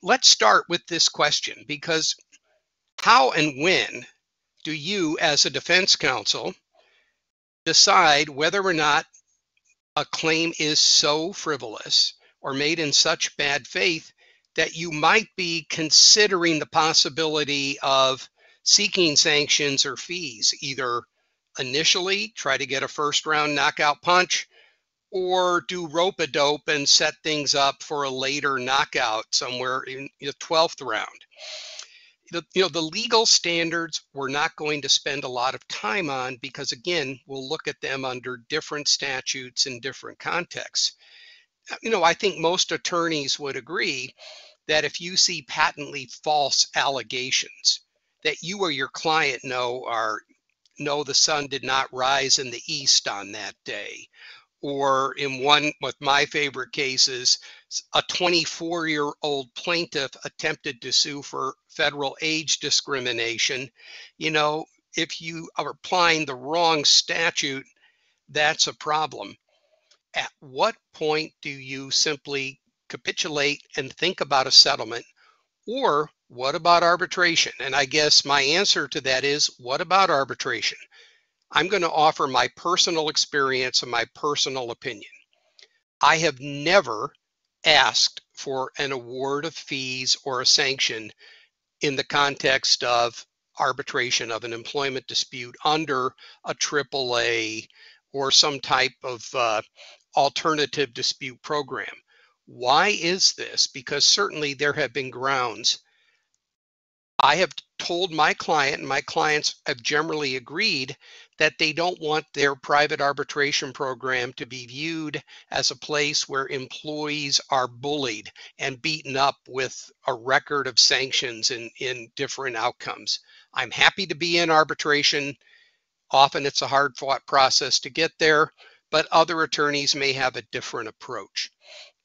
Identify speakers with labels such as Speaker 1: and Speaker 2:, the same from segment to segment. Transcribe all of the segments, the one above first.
Speaker 1: let's start with this question, because how and when do you, as a defense counsel, decide whether or not a claim is so frivolous or made in such bad faith that you might be considering the possibility of seeking sanctions or fees, either initially try to get a first round knockout punch, or do rope a dope and set things up for a later knockout somewhere in the 12th round? The legal standards we're not going to spend a lot of time on, because again, we'll look at them under different statutes in different contexts. I think most attorneys would agree that if you see patently false allegations that you or your client know the sun did not rise in the east on that day, or in one with my favorite cases, a 24-year-old plaintiff attempted to sue for federal age discrimination. If you are applying the wrong statute, that's a problem. At what point do you simply capitulate and think about a settlement? Or what about arbitration? And I guess my answer to that is, what about arbitration? I'm going to offer my personal experience and my personal opinion. I have never asked for an award of fees or a sanction in the context of arbitration of an employment dispute under a AAA or some type of alternative dispute program. Why is this? Because certainly there have been grounds. I have told my client, and my clients have generally agreed, that they don't want their private arbitration program to be viewed as a place where employees are bullied and beaten up with a record of sanctions in different outcomes. I'm happy to be in arbitration. Often it's a hard-fought process to get there, but other attorneys may have a different approach.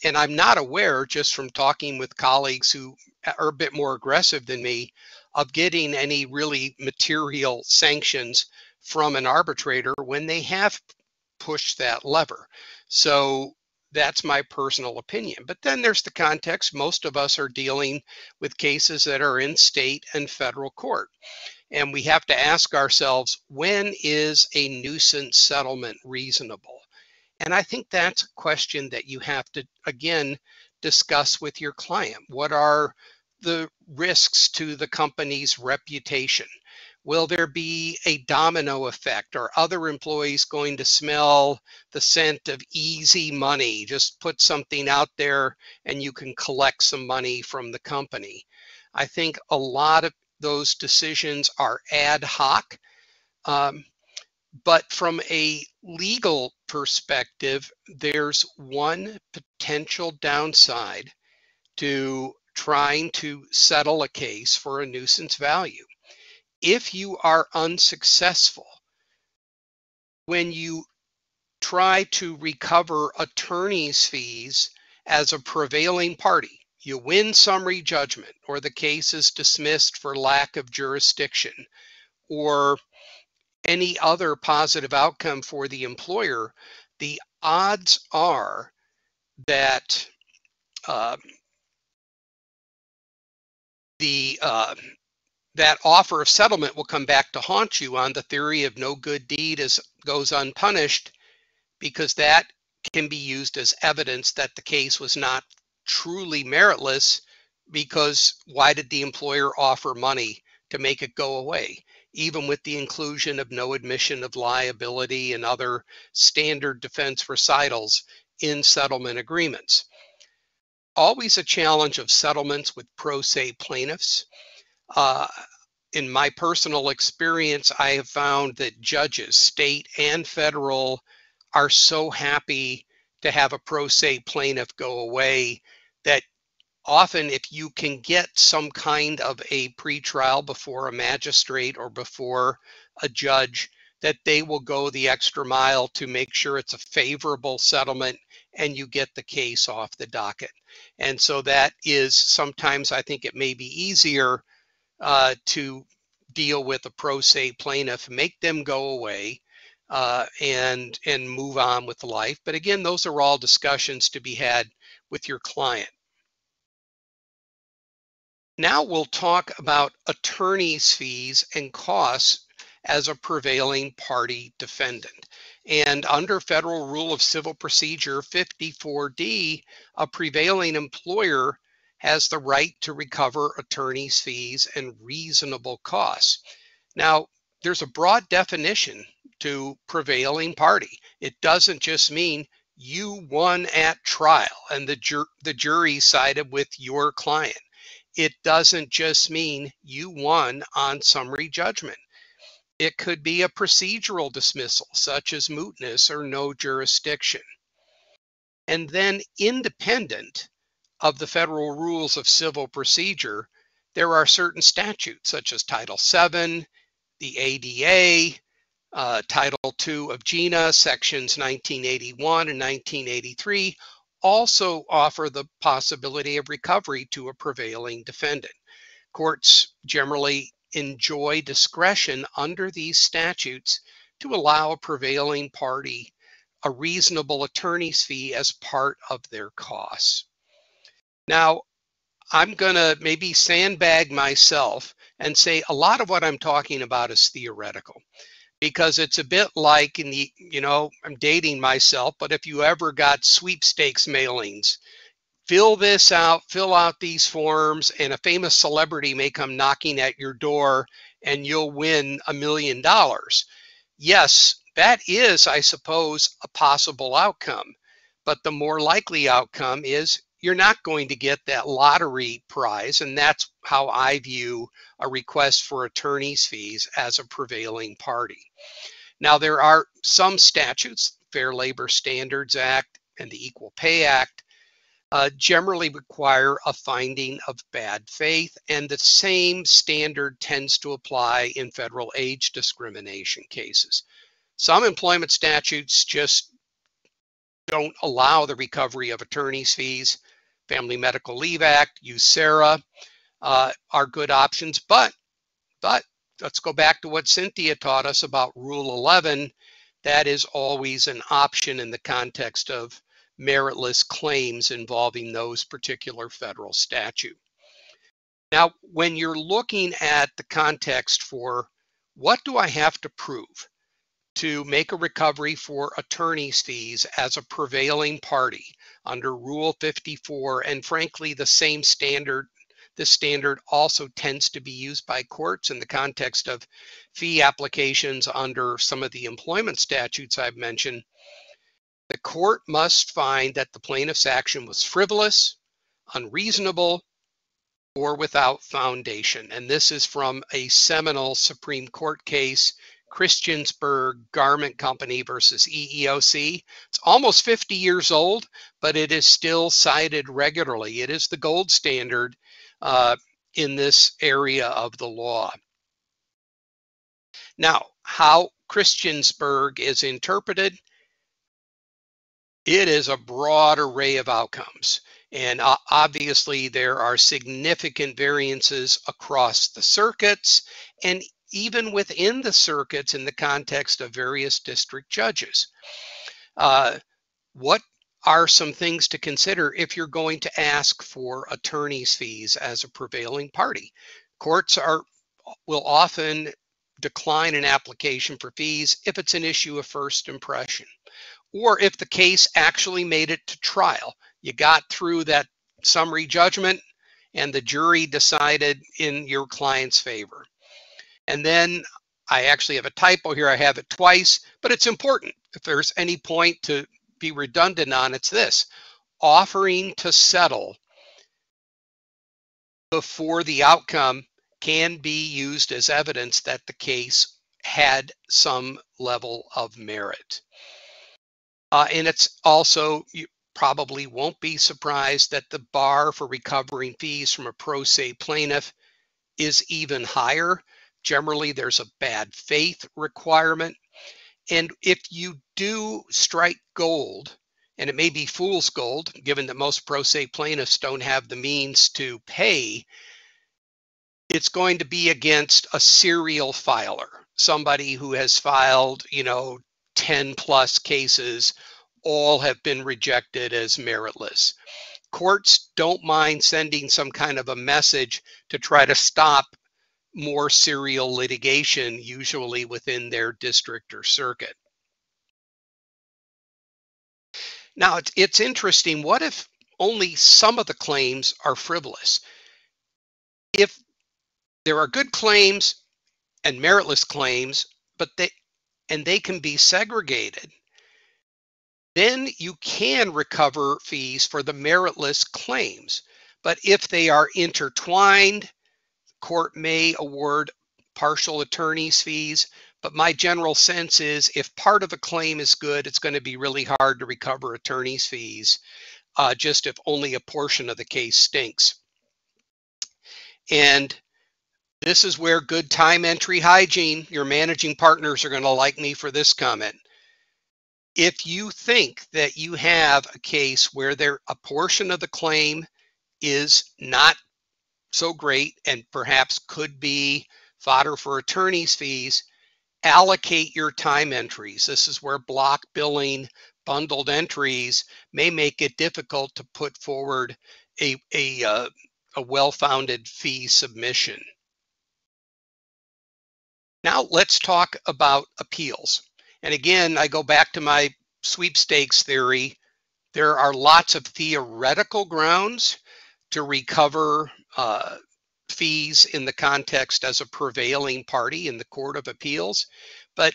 Speaker 1: And I'm not aware, just from talking with colleagues who are a bit more aggressive than me, of getting any really material sanctions from an arbitrator when they have pushed that lever. So that's my personal opinion. But then there's the context. Most of us are dealing with cases that are in state and federal court. And we have to ask ourselves, when is a nuisance settlement reasonable? And I think that's a question that you have to, again, discuss with your client. What are the risks to the company's reputation? Will there be a domino effect? Are other employees going to smell the scent of easy money? Just put something out there and you can collect some money from the company. I think a lot of those decisions are ad hoc. But from a legal perspective, there's one potential downside to trying to settle a case for a nuisance value. If you are unsuccessful, when you try to recover attorney's fees as a prevailing party, you win summary judgment, or the case is dismissed for lack of jurisdiction, or any other positive outcome for the employer, the odds are that that offer of settlement will come back to haunt you on the theory of no good deed goes unpunished, because that can be used as evidence that the case was not truly meritless, because why did the employer offer money to make it go away, even with the inclusion of no admission of liability and other standard defense recitals in settlement agreements? Always a challenge of settlements with pro se plaintiffs. In my personal experience, I have found that judges, state and federal, are so happy to have a pro se plaintiff go away that often, if you can get some kind of a pretrial before a magistrate or before a judge, that they will go the extra mile to make sure it's a favorable settlement and you get the case off the docket. And so that is sometimes, I think it may be easier to deal with a pro se plaintiff, make them go away, and move on with life. But again, those are all discussions to be had with your client. Now we'll talk about attorney's fees and costs as a prevailing party defendant. And under Federal Rule of Civil Procedure 54D, a prevailing employer has the right to recover attorney's fees and reasonable costs. Now, there's a broad definition to prevailing party. It doesn't just mean you won at trial and the jury sided with your client. It doesn't just mean you won on summary judgment. It could be a procedural dismissal, such as mootness or no jurisdiction. And then, independent of the federal rules of civil procedure, there are certain statutes, such as Title VII, the ADA, Title II of GINA, Sections 1981 and 1983, also offer the possibility of recovery to a prevailing defendant. Courts generally enjoy discretion under these statutes to allow a prevailing party a reasonable attorney's fee as part of their costs. Now, I'm going to maybe sandbag myself and say a lot of what I'm talking about is theoretical, because it's a bit like in the, I'm dating myself, but if you ever got sweepstakes mailings, fill out these forms, and a famous celebrity may come knocking at your door and you'll win $1 million. Yes, that is, I suppose, a possible outcome. But the more likely outcome is you're not going to get that lottery prize. And that's how I view a request for attorney's fees as a prevailing party. Now, there are some statutes, Fair Labor Standards Act and the Equal Pay Act, generally require a finding of bad faith, and the same standard tends to apply in federal age discrimination cases. Some employment statutes just don't allow the recovery of attorney's fees. Family Medical Leave Act, USERRA are good options, but let's go back to what Cynthia taught us about Rule 11. That is always an option in the context of meritless claims involving those particular federal statute. Now, when you're looking at the context for what do I have to prove to make a recovery for attorney's fees as a prevailing party under Rule 54, and frankly, the same standard, this standard also tends to be used by courts in the context of fee applications under some of the employment statutes I've mentioned. The court must find that the plaintiff's action was frivolous, unreasonable, or without foundation. And this is from a seminal Supreme Court case, Christiansburg Garment Company versus EEOC. It's almost 50 years old, but it is still cited regularly. It is the gold standard in this area of the law. Now, how Christiansburg is interpreted, it is a broad array of outcomes. And obviously, there are significant variances across the circuits and even within the circuits in the context of various district judges. What are some things to consider if you're going to ask for attorney's fees as a prevailing party? Courts will often decline an application for fees if it's an issue of first impression, or if the case actually made it to trial. You got through that summary judgment and the jury decided in your client's favor. And then I actually have a typo here. I have it twice, but it's important. If there's any point to be redundant on, it's this: offering to settle before the outcome can be used as evidence that the case had some level of merit. And it's also, you probably won't be surprised that the bar for recovering fees from a pro se plaintiff is even higher. Generally, there's a bad faith requirement. And if you do strike gold, and it may be fool's gold, given that most pro se plaintiffs don't have the means to pay, it's going to be against a serial filer, somebody who has filed, 10 plus cases, all have been rejected as meritless. courts don't mind sending some kind of a message to try to stop more serial litigation, usually within their district or circuit. Now, it's interesting. What if only some of the claims are frivolous? If there are good claims and meritless claims, but they can be segregated, then you can recover fees for the meritless claims. But if they are intertwined, court may award partial attorney's fees. But my general sense is if part of a claim is good, it's going to be really hard to recover attorney's fees, just if only a portion of the case stinks. And this is where good time entry hygiene, your managing partners are going to like me for this comment. If you think that you have a case where a portion of the claim is not so great and perhaps could be fodder for attorney's fees, allocate your time entries. This is where block billing, bundled entries may make it difficult to put forward a well-founded fee submission. Now let's talk about appeals. And again, I go back to my sweepstakes theory. There are lots of theoretical grounds to recover fees in the context as a prevailing party in the Court of Appeals, but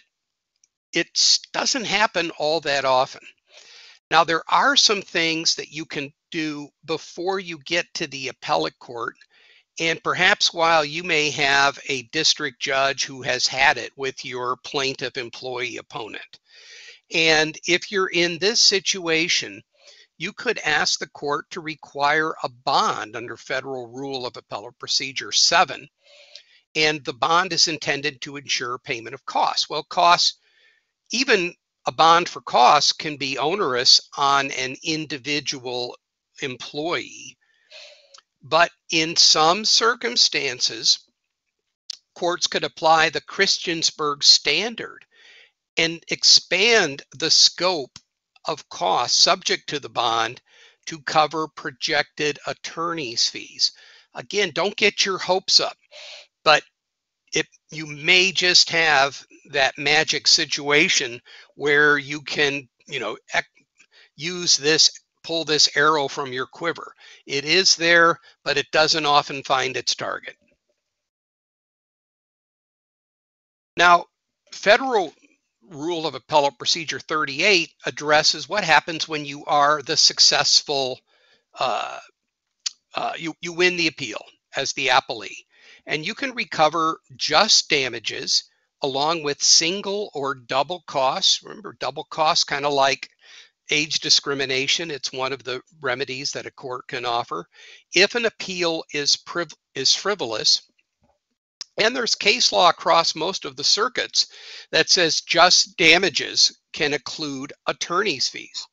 Speaker 1: it doesn't happen all that often. Now, there are some things that you can do before you get to the appellate court, and perhaps while you may have a district judge who has had it with your plaintiff employee opponent. And if you're in this situation, you could ask the court to require a bond under Federal Rule of Appellate Procedure 7, and the bond is intended to ensure payment of costs. Well, costs, even a bond for costs, can be onerous on an individual employee. But in some circumstances, courts could apply the Christiansburg standard and expand the scope of costs subject to the bond to cover projected attorney's fees. Again, don't get your hopes up, but you may just have that magic situation where you can, use this, pull this arrow from your quiver. It is there, but it doesn't often find its target. Now, Federal Rule of Appellate Procedure 38 addresses what happens when you are the successful, you win the appeal as the appellee, and you can recover just damages along with single or double costs. Remember, double costs, kind of like age discrimination. It's one of the remedies that a court can offer. If an appeal is frivolous, and there's case law across most of the circuits that says just damages can include attorney's fees.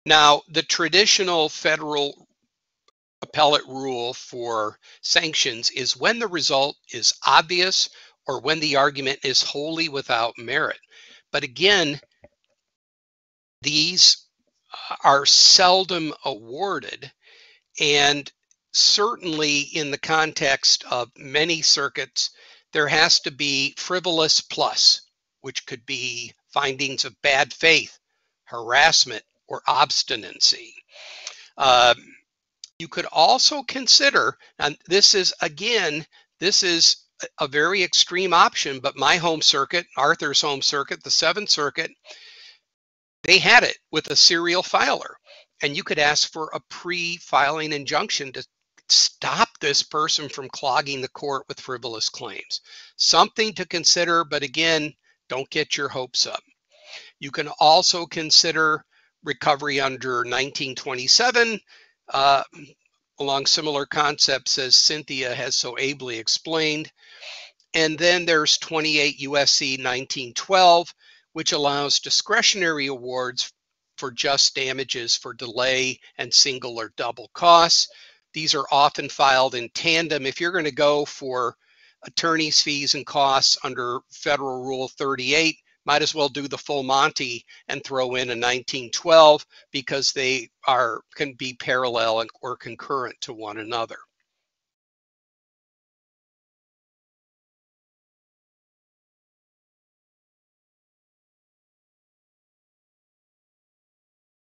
Speaker 1: Now, the traditional federal appellate rule for sanctions is when the result is obvious or when the argument is wholly without merit. But again, these are seldom awarded, and certainly in the context of many circuits, there has to be frivolous plus, which could be findings of bad faith, harassment, or obstinacy. You could also consider, and this is a very extreme option, but my home circuit, Arthur's home circuit, the Seventh Circuit, they had it with a serial filer. And you could ask for a pre-filing injunction to stop this person from clogging the court with frivolous claims. Something to consider, but again, don't get your hopes up. You can also consider recovery under 1927, along similar concepts as Cynthia has so ably explained. And then there's 28 USC 1912, which allows discretionary awards for just damages for delay and single or double costs. These are often filed in tandem. If you're going to go for attorney's fees and costs under Federal Rule 38, might as well do the full Monty and throw in a 1912 because they can be parallel or concurrent to one another.